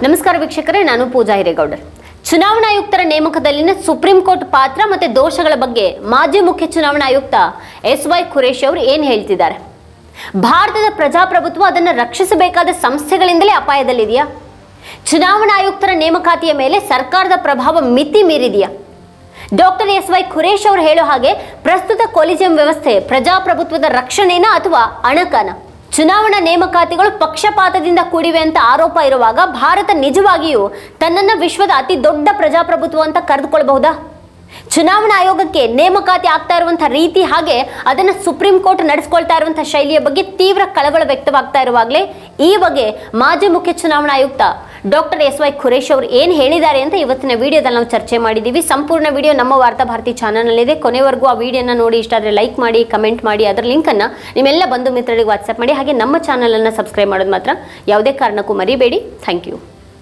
ನಮಸ್ಕಾರ ವೀಕ್ಷಕರೇ, ನಾನು ಪೂಜಾ ಹಿರೇಗೌಡರ್. ಚುನಾವಣಾ ಆಯುಕ್ತರ ನೇಮಕದಲ್ಲಿನ ಸುಪ್ರೀಂ ಕೋರ್ಟ್ ಪಾತ್ರ ಮತ್ತು ದೋಷಗಳ ಬಗ್ಗೆ ಮಾಜಿ ಮುಖ್ಯ ಚುನಾವಣಾ ಆಯುಕ್ತ ಎಸ್.ವೈ. ಖುರೇಶಿ ಅವರು ಏನು ಹೇಳ್ತಿದ್ದಾರೆ? ಭಾರತದ ಪ್ರಜಾಪ್ರಭುತ್ವ ಅದನ್ನು ರಕ್ಷಿಸಬೇಕಾದ ಸಂಸ್ಥೆಗಳಿಂದಲೇ ಅಪಾಯದಲ್ಲಿದೆಯಾ? ಚುನಾವಣಾ ಆಯುಕ್ತರ ನೇಮಕಾತಿಯ ಮೇಲೆ ಸರ್ಕಾರದ ಪ್ರಭಾವ ಮಿತಿ ಮೀರಿದೆಯಾ? ಡಾಕ್ಟರ್ ಎಸ್.ವೈ. ಖುರೇಶಿ ಅವರು ಹೇಳೋ ಹಾಗೆ ಪ್ರಸ್ತುತ ಕೊಲಿಜಿಯಂ ವ್ಯವಸ್ಥೆ ಪ್ರಜಾಪ್ರಭುತ್ವದ ರಕ್ಷಣೆನಾ ಅಥವಾ ಅಣಕನ? ಚುನಾವಣಾ ನೇಮಕಾತಿಗಳು ಪಕ್ಷಪಾತದಿಂದ ಕೂಡಿವೆ ಅಂತ ಆರೋಪ ಇರುವಾಗ ಭಾರತ ನಿಜವಾಗಿಯೂ ತನ್ನನ್ನು ವಿಶ್ವದ ಅತಿ ದೊಡ್ಡ ಪ್ರಜಾಪ್ರಭುತ್ವ ಅಂತ ಕರೆದುಕೊಳ್ಳಬಹುದಾ? ಚುನಾವಣಾ ಆಯೋಗಕ್ಕೆ ನೇಮಕಾತಿ ಆಗ್ತಾ ಇರುವಂತಹ ರೀತಿ ಹಾಗೆ ಅದನ್ನು ಸುಪ್ರೀಂ ಕೋರ್ಟ್ ನಡೆಸ್ಕೊಳ್ತಾ ಇರುವಂತಹ ಶೈಲಿಯ ಬಗ್ಗೆ ತೀವ್ರ ಕಳವಳ ವ್ಯಕ್ತವಾಗ್ತಾ ಇರುವಾಗಲೇ ಈ ಬಗ್ಗೆ ಮಾಜಿ ಮುಖ್ಯ ಚುನಾವಣಾ ಆಯುಕ್ತ ಡಾಕ್ಟರ್ ಎಸ್.ವೈ. ಖುರೇಶಿ ಅವರು ಏನು ಹೇಳಿದ್ದಾರೆ ಅಂತ ಇವತ್ತಿನ ವಿಡಿಯೋದಲ್ಲಿ ನಾವು ಚರ್ಚೆ ಮಾಡಿದ್ದೀವಿ. ಸಂಪೂರ್ಣ ವಿಡಿಯೋ ನಮ್ಮ ವಾರ್ತಾ ಭಾರತಿ ಚಾನಲ್ನಲ್ಲಿದೆ. ಕೊನೆವರೆಗೂ ಆ ವಿಡಿಯೋನ ನೋಡಿ ಇಷ್ಟ ಆದರೆ ಲೈಕ್ ಮಾಡಿ, ಕಮೆಂಟ್ ಮಾಡಿ, ಅದರ ಲಿಂಕನ್ನು ನಿಮ್ಮೆಲ್ಲ ಬಂಧು ಮಿತ್ರರಿಗೆ ವಾಟ್ಸಪ್ ಮಾಡಿ. ಹಾಗೆ ನಮ್ಮ ಚಾನಲನ್ನು ಸಬ್ಸ್ಕ್ರೈಬ್ ಮಾಡೋದು ಮಾತ್ರ ಯಾವುದೇ ಕಾರಣಕ್ಕೂ ಮರಿಬೇಡಿ. Thank you.